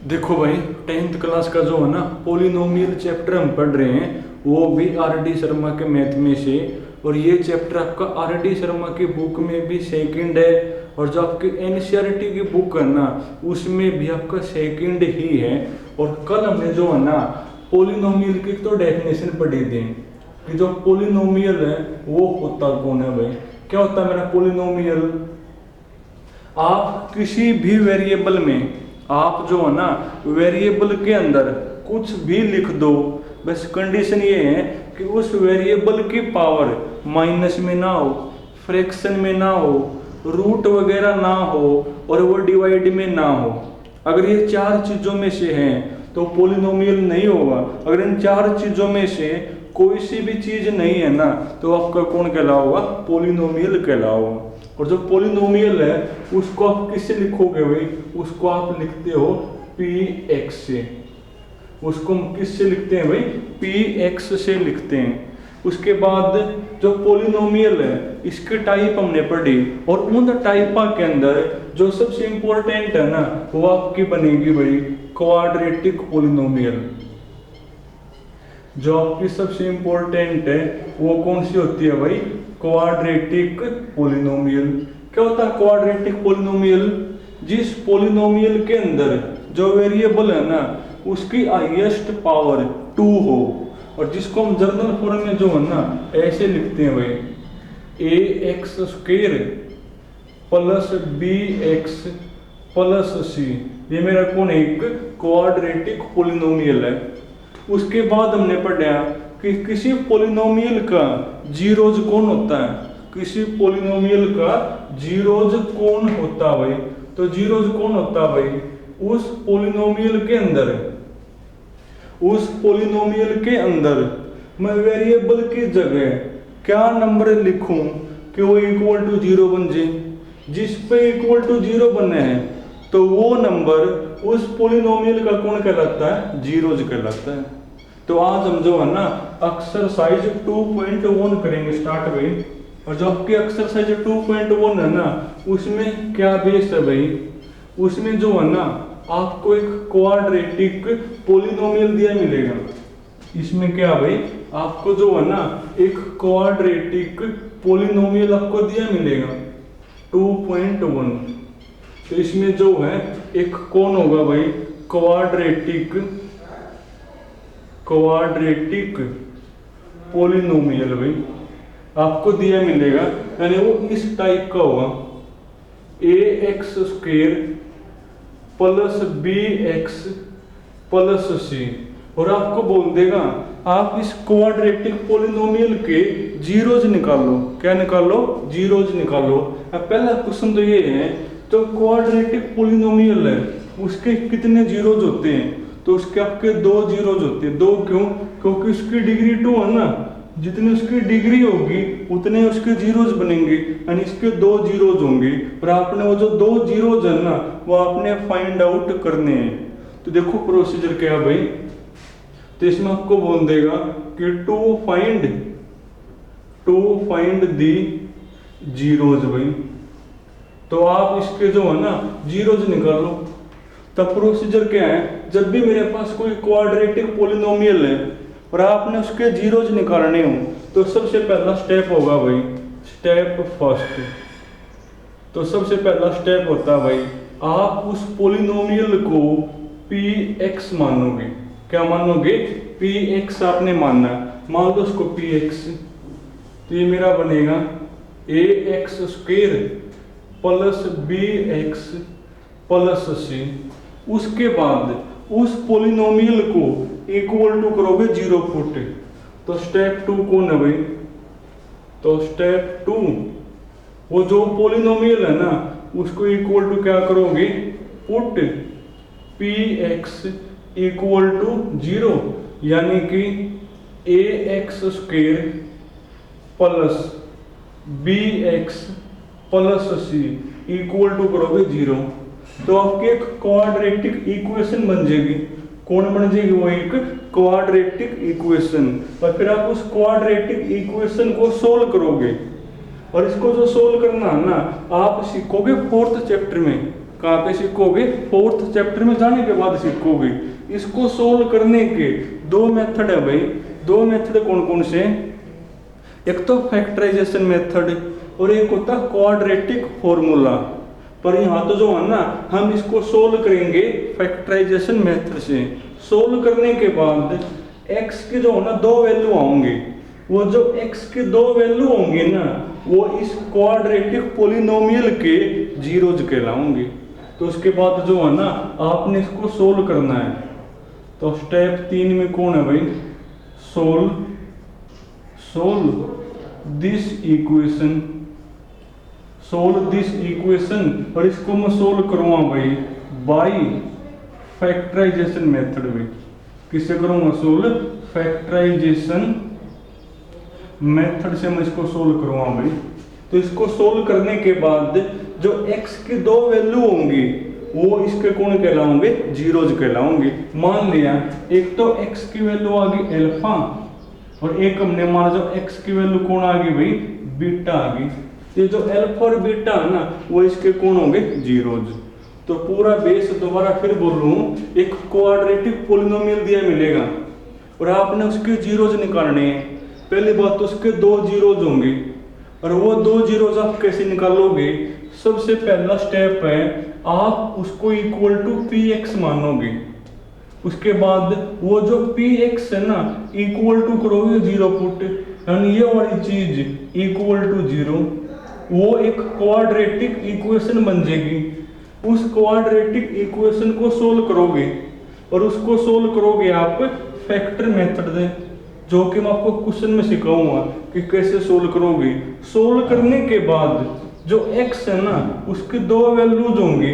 देखो भाई, 10th class का जो है ना पोलिनोमियल चैप्टर हम पढ़ रहे हैं, वो भी आर डी शर्मा के मैथ में से। और ये चैप्टर आपका आर डी शर्मा की बुक में भी सेकंड है, और जो आपकी एनसीईआरटी की बुक है ना उसमें भी आपका सेकंड ही है। और कल हमने जो है ना पोलिनोमियल की तो डेफिनेशन पढ़ी थी कि जो पोलिनोमियल है वो होता कौन है भाई। क्या होता है मेरा पोलिनोमियल? आप किसी भी वेरिएबल में, आप जो है ना वेरिएबल के अंदर कुछ भी लिख दो, बस कंडीशन ये है कि उस वेरिएबल की पावर माइनस में ना हो, फ्रैक्शन में ना हो, रूट वगैरह ना हो, और वो डिवाइड में ना हो। अगर ये चार चीजों में से हैं तो पोलिनोमियल नहीं होगा। अगर इन चार चीजों में से कोई सी भी चीज नहीं है ना तो आपका कौन कहलाओगा? पोलिनोमियल कहलाओगा। और जो पोलिनोमियल है उसको आप किससे लिखोगे भाई? उसको आप लिखते हो px से। उसको हम किससे लिखते हैं भाई? px से लिखते हैं। उसके बाद जो पोलिनोमियल है इसके टाइप हमने पढ़ी, और उन टाइपा के अंदर जो सबसे इंपॉर्टेंट है ना वो आपकी बनेगी भाई क्वाड्रेटिक पोलिनोमियल। जो आपकी सबसे इंपॉर्टेंट है वो कौन सी होती है भाई? Quadratic polynomial. क्या होता है क्वाड्रेटिक पोलिनोमियल? जिस पोलिनोमियल के अंदर जो वेरिएबल है ना उसकी हाईएस्ट पावर 2 हो, और जिसको हम जनरल फॉर्म में जो है ना ऐसे लिखते हैं भाई ax² plus bx plus c। ये मेरा कौन है? एक क्वाड्रेटिक पोलिनोमियल है। उसके बाद हमने पढ़ा कि किसी पोलिनोमियल का जीरोज कौन होता है? किसी पोलिनोमियल का जीरोज कौन होता है भाई? तो जीरोज कौन होता है भाई? उस पोलिनोमियल के अंदर मैं वेरिएबल की जगह क्या नंबर लिखूं कि वो इक्वल टू 0 बन जाए। जिस पे इक्वल टू 0 बने हैं तो वो नंबर उस पोलिनोमियल का कौन कहलाता है? जीरोज कहलाता है। तो आज हम जो है ना एक्सरसाइज 2.1 करेंगे स्टार्ट भाई। और जो आपकी एक्सरसाइज 2.1 है ना उसमें क्या बेस है भाई? उसमें जो है ना आपको एक क्वाड्रेटिक पोलिनोमियल दिया मिलेगा। इसमें क्या भाई? आपको जो है ना एक क्वाड्रेटिक पोलिनोमियल आपको दिया मिलेगा 2.1। तो इसमें जो है एक कौन होगा भाई? क्वाड्रेटिक पोलिनोमियल भाई आपको दिया मिलेगा, यानी वो इस टाइप का होगा ax² plus bx plus c। और आपको बोल देगा आप इस क्वाड्रेटिक पोलिनोमियल के जीरोज निकालो। क्या निकालो? जीरोज निकालो। अब पहला क्वेश्चन तो ये है, तो क्वाड्रेटिक पोलिनोमियल है उसके कितने जीरोज होते हैं? तो उसके आपके 2 जीरोज होते हैं। 2 क्यों? क्योंकि उसकी डिग्री 2 है ना, जितनी उसकी डिग्री होगी उतने उसके जीरोज बनेंगे, यानी इसके 2 जीरोज होंगे। और आपने वो जो 2 जीरोज है ना वो आपने फाइंड आउट करने हैं। तो देखो प्रोसीजर क्या है भाई। तो इसमें आपको बोल देगा कि टू फाइंड दी जीरोज भाई। तो आप इसके जो है ना जीरोज निकालो। तब प्रोसीजर क्या है? जब भी मेरे पास कोई क्वाड्रेटिक पोलिनोमियल है और आपने उसके जीरोज निकालने हो तो सबसे पहला स्टेप होगा भाई स्टेप फर्स्ट। तो सबसे पहला स्टेप होता है भाई आप उस पोलिनोमियल को px मानोगे। क्या मानोगे? px आपने मानना है। मान लो उसको px, तो ये मेरा बनेगा ax² plus bx plus c। उसके बाद उस पोलिनोमियल को इक्वल टू करोगे 0 पुट। तो स्टेप 2 कौन है भाई? तो स्टेप 2 वो जो पोलिनोमियल है ना उसको इक्वल टू क्या करोगे? पुट px इक्वल टू 0, यानी कि ax² plus bx plus c equal to करोगे 0। तो आपकी एक क्वाड्रेटिक इक्वेशन बन जाएगी। कौन बन जाएगी? वो एक क्वाड्रेटिक इक्वेशन। और फिर आप उस क्वाड्रेटिक इक्वेशन को सोल्व करोगे, और इसको जो सोल्व करना है ना आप सीखोगे 4th चैप्टर में। कहाँ पे सीखोगे, फोर्थ चैप्टर में जाने के बाद सीखोगे। इसको सोल्व करने के दो मेथड है भाई। दो मेथड कौन कौन से, एक तो फैक्टराइजेशन मेथड और एक होता क्वाड्रेटिक फॉर्मूला। पर यहाँ तो जो है ना, हम इसको सोल्व करेंगे फैक्टराइजेशन मेथड से। सोल्व करने के बाद x के जो है ना दो वैल्यू आएंगे, वो जो x के दो वैल्यू होंगे ना, वो इस क्वाड्रेटिक पॉलिनोमियल के जीरोज कहलाएंगे। तो उसके बाद जो है ना, आपने इसको सोल्व करना है। तो स्टेप 3 में कौन है भाई, solve this equation, solve this equation. और इसको मैं सोल्व करूँगा भाई बाय फैक्टराइजेशन मेथड में। किससे करूँगा सोल्व, फैक्टराइजेशन मेथड से मैं इसको सोल्व करूँगा भाई। तो इसको सोल्व करने के बाद जो x के दो वैल्यू होंगी वो इसके कौन कहलाओगे, जीरोज कहलाओगे। मान लिया एक तो x की वैल्यू आ गई अल्फा, और एक हमने माना जो x की वैल्यू कौन आ गई भाई, बीटा आ गई। ये जो अल्फा और बीटा है ना, वो इसके कौन होंगे, जीरोज। तो पूरा बेस दोबारा फिर बोलूं, एक क्वाड्रेटिक पॉलिनोमियल दिया मिलेगा और आपने उसके जीरोज निकालने हैं। पहली बात तो उसके दो जीरोज होंगे, और वो दो जीरोज आप कैसे निकालोगे, सबसे पहला स्टेप है आप उसको इक्वल टू पी एक्स मानोगे। उसके बाद वो जो पी एक्स है ना, इक्वल टू करोगे जीरो पुट, यानी ये वाली चीज इक्वल टू जीरो, वो एक क्वाड्रेटिक इक्वेशन बन जाएगी। उस क्वाड्रेटिक इक्वेशन को सोल्व करोगे, और उसको सोल्व करोगे आप फैक्टर मेथड से, जो कि मैं आपको क्वेश्चन में सिखाऊंगा कि कैसे सोल्व करोगे। सोल्व करने के बाद जो x है ना, उसके दो वैल्यूज होंगे,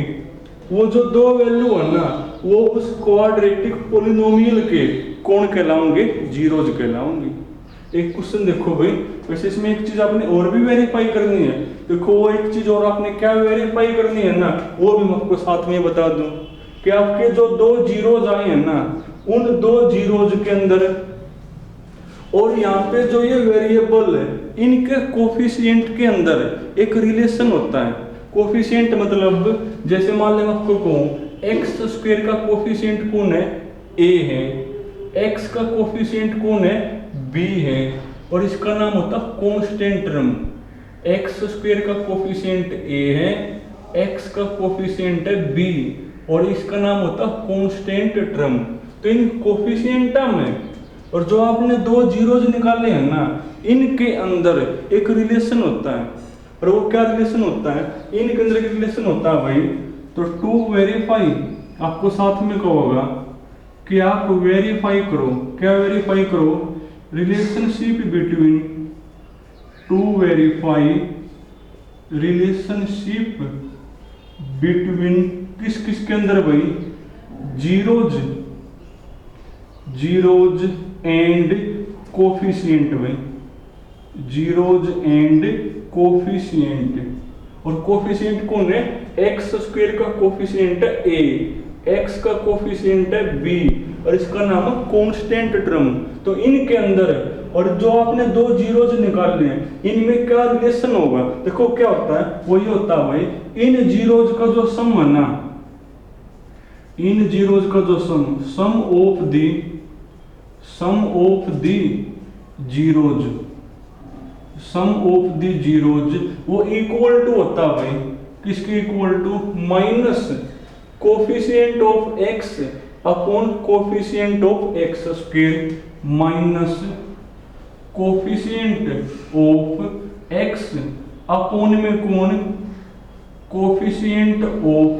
वो जो दो वैल्यू है ना, वो उस क्वाड्रेटिक पॉलिनोमियल के कौन कहलाओगे, जीरोज कहलाओगे। एक क्वेश्चन देखो भाई, वैसे इसमें एक चीज आपने और भी वेरीफाई करनी है। देखो वो एक चीज और आपने क्या वेरीफाई करनी है ना, वो भी मैं आपको साथ में बता दूं कि आपके जो दो जीरोज आए हैं ना, उन दो जीरोज के अंदर और यहाँ पे जो ये वेरिएबल है, इनके कोफिशिएंट के अंदर एक रिलेशन होता है। कोफिशिएंट मतलब जैसे मान लें आपको कहूँ एक्स स्क्वायर का कोफिशिएंट कौन है, a है, x का कोफिशिएंट कौन है, b है, और इसका नाम होता कांस्टेंट टर्म। एक्स स्क्वायर का कोफिशिएंट a है, x का कोफिशिएंट है b, और इसका नाम होता कांस्टेंट टर्म। तो इन कोफिशिएंटा में और जो आपने दो जीरोज निकाले हैं ना, इनके अंदर एक रिलेशन होता है। और वो क्या रिलेशन होता है, इनके अंदर एक रिलेशन होता है भाई। तो टू वेरीफाई, आपको साथ में कहोगा कि आप वेरीफाई करो। क्या वेरीफाई करो, relationship between, to verify relationship between किस किस के अंदर भाई, जीरोज, जीरोज एंड कोफिशिएंट भाई, जीरोज एंड कोफिशिएंट। और कोफिशिएंट कौन है, एक्स स्क्वायर का कोफिशिएंट है a, x का कोफिशिएंट है b, और इसका नाम है कांस्टेंट टर्म। तो इनके अंदर, और जो आपने दो जीरोज निकालने हैं, इनमें क्या रिलेशन होगा, देखो क्या होता है, वो ये होता है भाई, इन जीरोज का जो सम है ना, इन जीरोज का जो sum of the zeros, sum of the zeros, वो इक्वल टू होता है भाई, किसके equal to, minus coefficient of x upon coefficient of x square, minus coefficient of x upon में कौन, कोफिशिएंट ऑफ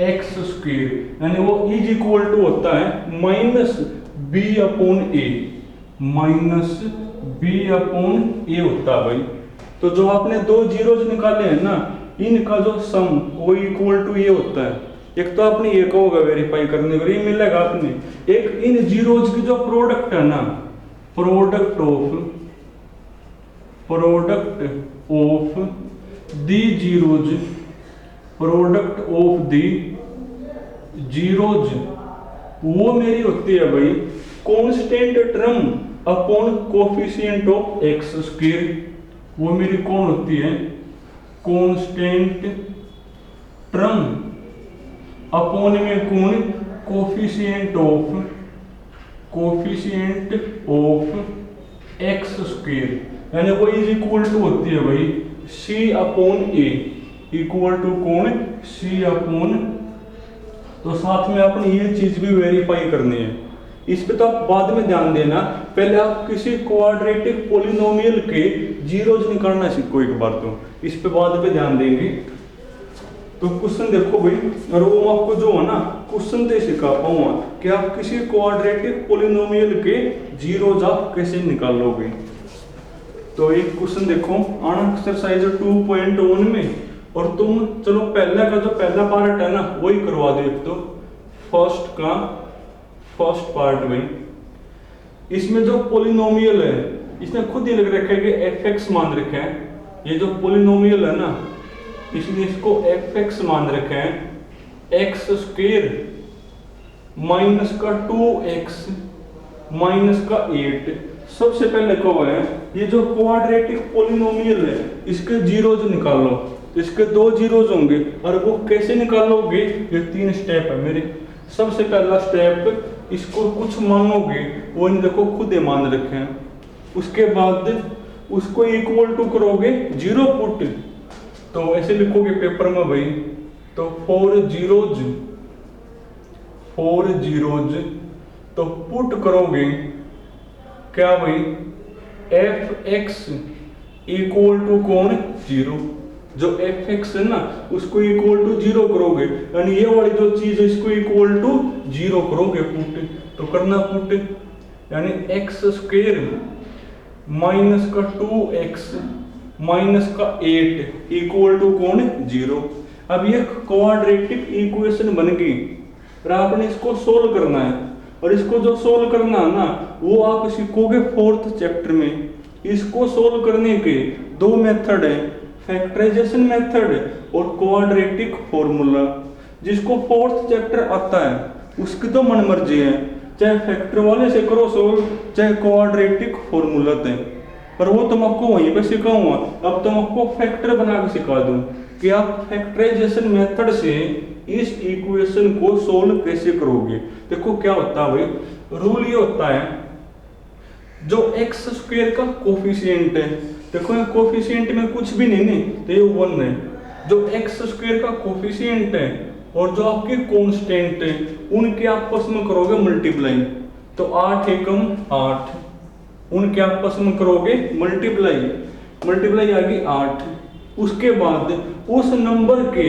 x स्क्वायर, यानी वो इज इक्वल टू होता है minus b upon a, minus b upon a होता है भाई। तो जो आपने दो जीरोज निकाले हैं ना, इनका जो सम वो इक्वल टू ये होता है। एक तो आपने ये कहोगा वेरीफाई करने के लिए मिलेगा आपने, एक इन जीरोज की जो प्रोडक्ट है ना, product of the zeros, product of the zeros, वो मेरी होती है भाई constant term upon coefficient of x square. वो मेरी कौन होती है, कांस्टेंट टर्म अपॉन में कौन कोफिशिएंट ऑफ एक्स स्क्वायर, यानी वो इज इक्वल टू होती है भाई सी अपॉन ए, इक्वल टू कौन सी अपॉन। तो साथ में आपने ये चीज भी वेरीफाई करनी है, इस पे तो आप बाद में ध्यान देना, पहले आप किसी क्वाड्रेटिक पॉलिनोमियल के जीरोज निकालना सीखो एक बार, तो इस पे बाद में ध्यान देंगे। तो क्वेश्चन देखो भाई, और वो आपको जो है ना क्वेश्चन से सिखा पाऊंगा कि आप किसी क्वाड्रेटिक पॉलिनोमियल के जीरोज आप कैसे निकालोगे। तो एक क्वेश्चन देखो आन एक्सरसाइज 2.1 में, और तुम चलो पहला का जो पहला पार्ट है ना वही करवा दो, एक तो फर्स्ट पार्ट में। इसमें जो पॉलिनोमियल है इसने खुद ही लिख रखा है कि fx मान रखे हैं, ये जो पॉलिनोमियल है ना इसने इसको fx मान रखे हैं एक्स स्क्वायर माइनस का 2x माइनस का 8। सबसे पहले लिखा हुआ है ये जो क्वाड्रेटिक पॉलिनोमियल है इसके जीरोज निकालो, इसके दो जीरोज होंगे, और वो कैसे निकालोगे, ये 3 स्टेप है मेरे। सबसे पहला स्टेप, इसको कुछ मानोगे वो इन देखो खुद ही मान रखे हैं, उसके बाद उसको इक्वल टू करोगे जीरो पुट, तो ऐसे लिखोगे पेपर में भाई, तो 4 जीरोज तो पुट करोगे क्या भाई fx इक्वल टू कौन 0, जो fx है ना उसको इक्वल टू 0 करोगे, यानी ये वाली जो चीज है इसको इक्वल टू 0 करोगे पुट, तो करना पुट, यानी एक्स स्क्वायर माइनस का 2x माइनस का 8 इक्वल टू कौन 0। अब ये क्वाड्रेटिक इक्वेशन बन गई, और आपने इसको सोल्व करना है, और इसको जो सोल्व करना है ना वो आप सीखोगे 4th चैप्टर में। इसको सोल्व करने के 2 मेथड है, फैक्टराइजेशन मेथड और क्वाड्रेटिक फॉर्मूला। जिसको 4th चैप्टर आता है उसकी तो मन मर्जी है, चाहे फैक्टर वाले से करो सोल्व, चाहे क्वाड्रेटिक फॉर्मूला से, पर वो तुम आपको वहीं पे सिखाऊंगा। अब तुम आपको फैक्टर बना के सिखा दूं कि आप फैक्टराइजेशन मेथड से इस इक्वेशन को सोल्व कैसे करोगे। देखो क्या होता है भाई, रूल ये होता है जो एक्स स्क्वायर का कोफिशिएंट है, देखो ये कोफिशिएंट में कुछ भी नहीं तो ये 1 है, जो एक्स स्क्वायर का कोफिशिएंट है और जो आपके कांस्टेंट है उनके आपस में करोगे मल्टीप्लाई, तो 8 एकम 8, उनके आपस में करोगे मल्टीप्लाई आ गई 8। उसके बाद उस नंबर के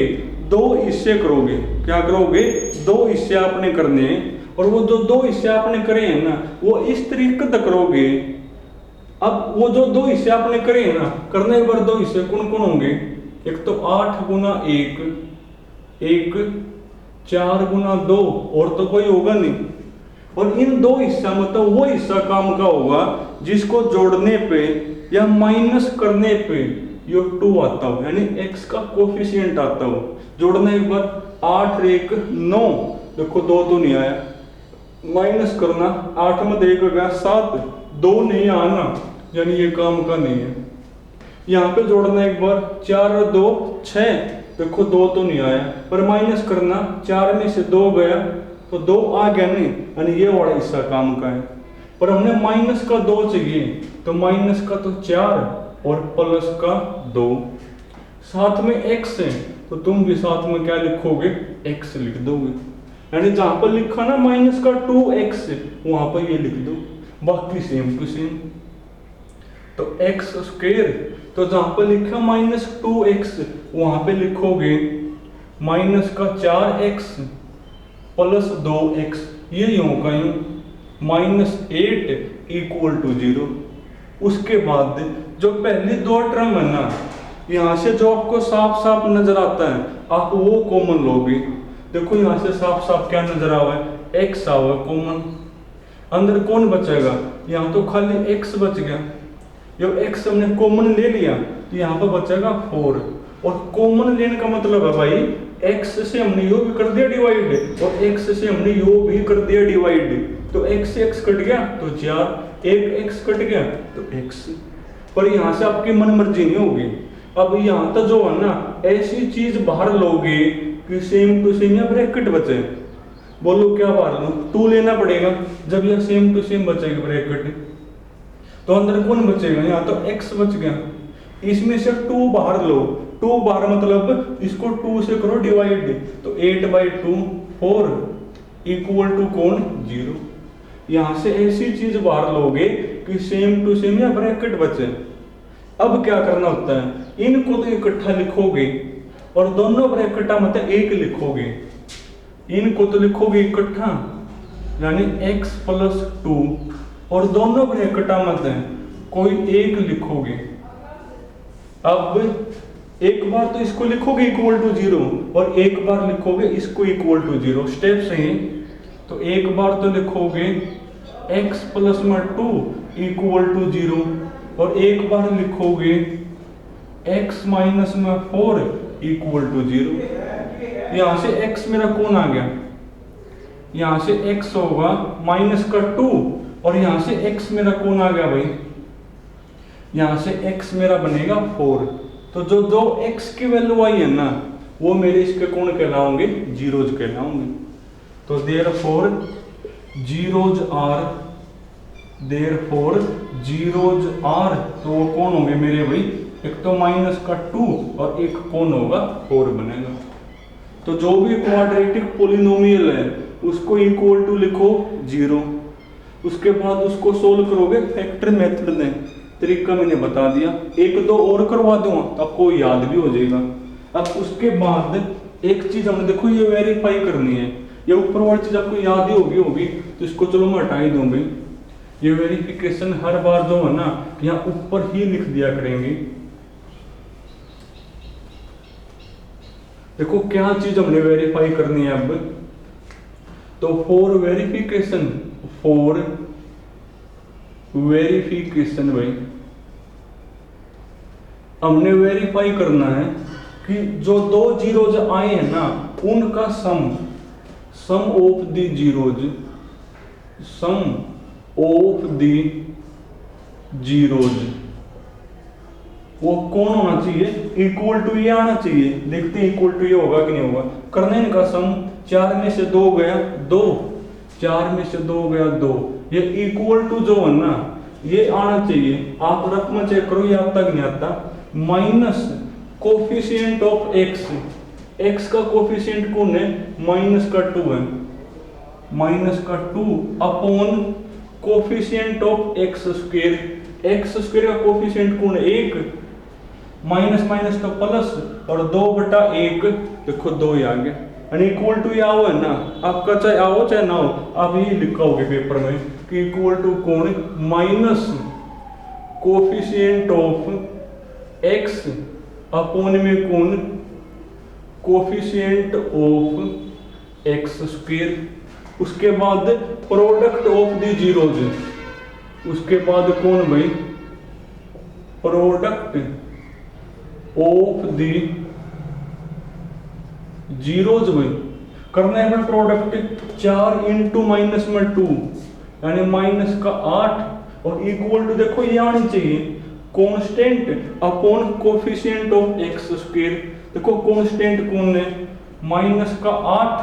2 हिस्से करोगे, क्या करोगे 2 हिस्से आपने करने हैं, और वो जो 2 हिस्से आपने करे हैं ना वो इस तरीके से करोगे। अब वो जो 2 हिस्से आपने करे हैं ना, करने के बाद 2 हिस्से कौन कौन होंगे, एक तो 8 गुना 1 4 गुना 2, और तो कोई होगा नहीं, और इन 2 हिस्सा मतलब वो हिस्सा काम का होगा जिसको जोड़ने पे या माइनस करने पे ये 2 आता हो, यानी x का कोफिशिएंट आता हो। जोड़ने के बाद 8 और 1 9, देखो 2 तो नहीं आया, माइनस करना 8 में 1 गया 7, 2 नहीं आना, यानी ये काम का नहीं है। यहाँ पे जोड़ना एक बार 4 और 2 6, देखो 2 तो नहीं आया, पर माइनस करना 4 में से 2 गया तो 2 आ गया नहीं, यानी ये वाला हिस्सा काम का है। पर हमने माइनस का 2 चाहिए, तो माइनस का तो 4 और प्लस का 2, साथ में x है तो तुम भी साथ में क्या लिखोगे x लिख दोगे, यानी जहां पर लिखा ना माइनस का 2x वहां पर ये लिख दो, बाकी सेम टू सेम। तो एक्स स्क्वायर, तो जहां पर लिखा माइनस 2x वहां पे लिखोगे माइनस का 4x प्लस 2x, ये यूं का यूं माइनस 8 इक्वल टू 0। उसके बाद जो पहली 2 टर्म है ना, यहाँ से जो आपको साफ साफ नजर आता है आप वो कॉमन लोगे। देखो यहाँ से साफ साफ क्या नजर आ रहा है, x आ हुआ कॉमन, अंदर कौन बचेगा, यहाँ तो खाली x बच गया, जब x हमने कॉमन ले लिया तो यहाँ पर बचेगा 4, और कॉमन लेने का मतलब है भाई x से हमने यो भी कर दिया डिवाइड और x से हमने यो भी कर दिया डिवाइड, तो x से x कट गया तो 4, एक x कट गया तो x। पर यहाँ से आपकी मन मर्जी नहीं होगी, अब यहाँ तक जो है ना ऐसी चीज बाहर लोगे कि सेम टू सेम या ब्रैकेट बचे, बोलो क्या बाहर लो, 2 लेना पड़ेगा जब यह सेम टू सेम बचेगा ब्रैकेट, तो अंदर कौन बचेगा, यहाँ तो x बच गया, इसमें से 2 बाहर लो, 2 बाहर मतलब इसको 2 से करो डिवाइड, तो 8/2 4 इक्वल टू कौन 0। यहां से ऐसी चीज बाहर लोगे कि सेम टू सेम या ब्रैकेट बचे। अब क्या करना होता है, इनको तो इकट्ठा लिखोगे और दोनों ब्रैकेटा मतलब एक लिखोगे, इनको तो लिखोगे इकट्ठा यानी x + 2 और दोनों ब्रैकेटा मतलब कोई एक लिखोगे। अब एक बार तो इसको लिखोगे इक्वल टू 0 और एक बार लिखोगे इसको इक्वल टू 0, स्टेप सही। तो एक बार तो लिखोगे x + 2 इक्वल टू 0 और एक बार लिखोगे x - 4 इक्वल टू 0। यहां से x मेरा कौन आ गया, यहां से x होगा -2 और यहां से x मेरा कौन आ गया भाई, यहां से x मेरा बनेगा 4। तो जो दो x की वैल्यू आई है ना वो मेरे इसके कौन कहलाओगे, जीरोज कहलाओगे। तो देयरफॉर जीरोज आर, तो वो कौन होंगे मेरे भाई, एक तो -2 और एक कौन होगा 4 बनेगा। तो जो भी क्वाड्रेटिक पॉलिनोमियल है उसको इक्वल टू लिखो 0, उसके बाद उसको सोल्व करोगे फैक्टर मेथड में, तरीका मैंने बता दिया, 1-2 और करवा दूंगा तो आपको याद भी हो जाएगा। अब उसके बाद एक चीज हमने देखो ये वेरीफाई करनी है, ये ऊपर वाली चीज आपको याद ही होगी तो इसको चलो मैं हटा ही दूं भाई। ये वेरिफिकेशन हर बार जो है ना यहाँ ऊपर ही लिख दिया करेंगे। देखो क्या चीज हमने वेरीफाई करनी है अब, तो फॉर वेरिफिकेशन भाई हमने वेरीफाई करना है कि जो 2 जीरोज आए हैं ना उनका सम ऑफ द जीरोज वो कौन होना चाहिए, इक्वल टू ये आना चाहिए। देखते हैं इक्वल टू ये होगा कि नहीं होगा। करने इनका सम 4 में से 2 गया 2, 4 में से 2 गया 2, ये इक्वल टू जो है ना ये आना चाहिए। आप रकम चेक करो ये आता कि नहीं आता, माइनस कोफिशिएंट ऑफ x का कोफिशिएंट कौन है, -2 है, -2 अपॉन कोफिशिएंट ऑफ x² का कोफिशिएंट कौन है 1, माइनस तो प्लस और 2/1, देखो 2 ही आ गया। यानी इक्वल टू आओ है ना, आपका चाहे आओ चाहे ना हो आप यही लिखोगे पेपर में कि इक्वल टू कौन, minus coefficient of x upon में कौन कोफिशिएंट ऑफ x²। उसके बाद प्रोडक्ट ऑफ द जीरोज, उसके बाद कौन भाई प्रोडक्ट ऑफ द जीरोज भाई करना है भाई। प्रोडक्ट 4 × -2 यानी -8 और इक्वल टू देखो ये आनी चाहिए constant upon coefficient of x²। देखो कांस्टेंट कौन है -8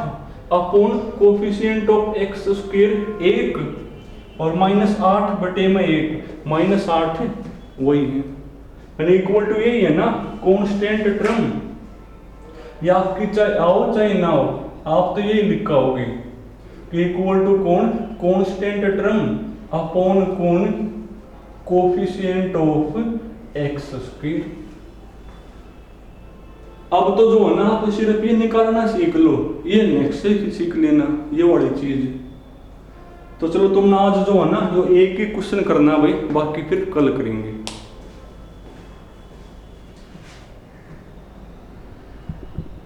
अपॉन कोफिशिएंट ऑफ x² 1 और -8/1 -8 वही है, यानी इक्वल टू यही है ना कांस्टेंट टर्म। या आपकी चाहे आओ चाहे ना हो आप तो यही लिखाओगे कि इक्वल टू कौन कांस्टेंट टर्म अपॉन कौन कोफिशिएंट ऑफ x²। अब तो जो है ना आप सिर्फ ये निकालना सीख लो, ये नेक्स्ट से सीख लेना ये वाली चीज। तो चलो तुम ना आज जो है ना जो एक ही क्वेश्चन करना भाई, बाकी फिर कल करेंगे।